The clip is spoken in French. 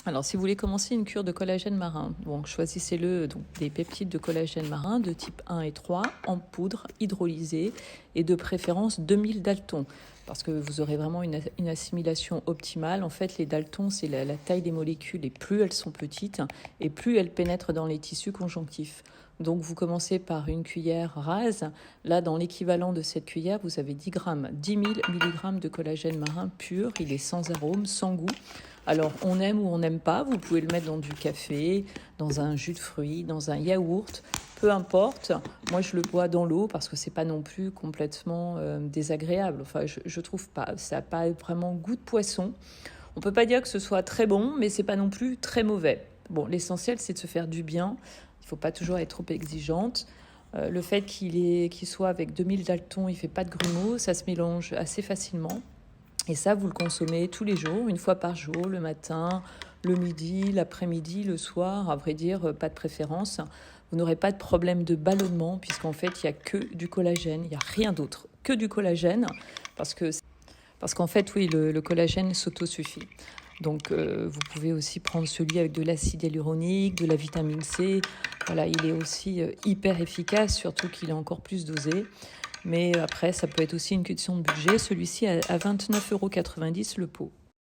Alors, si vous voulez commencer une cure de collagène marin, donc choisissez-le donc des peptides de collagène marin de type 1 et 3 en poudre hydrolysée et de préférence 2000 daltons parce que vous aurez vraiment une assimilation optimale. En fait, les daltons, c'est la taille des molécules et plus elles sont petites et plus elles pénètrent dans les tissus conjonctifs. Donc, vous commencez par une cuillère rase. Là, dans l'équivalent de cette cuillère, vous avez 10 grammes, 10 000 mg de collagène marin pur. Il est sans arôme, sans goût. Alors, on aime ou on n'aime pas, vous pouvez le mettre dans du café, dans un jus de fruits, dans un yaourt, peu importe. Moi, je le bois dans l'eau parce que c'est pas non plus complètement désagréable. Enfin, je trouve pas, ça n'a pas vraiment goût de poisson. On peut pas dire que ce soit très bon, mais c'est pas non plus très mauvais. Bon, l'essentiel, c'est de se faire du bien. Il faut pas toujours être trop exigeante. Le fait qu'il soit avec 2000 daltons, il fait pas de grumeaux, ça se mélange assez facilement. Et ça, vous le consommez tous les jours, une fois par jour, le matin, le midi, l'après-midi, le soir. À vrai dire, pas de préférence. Vous n'aurez pas de problème de ballonnement puisqu'en fait, il n'y a que du collagène. Il n'y a rien d'autre que du collagène parce qu'en fait, oui, le collagène s'autosuffit. Donc, vous pouvez aussi prendre celui avec de l'acide hyaluronique, de la vitamine C. Voilà, il est aussi hyper efficace, surtout qu'il est encore plus dosé. Mais après, ça peut être aussi une question de budget. Celui-ci à 29,90 € le pot.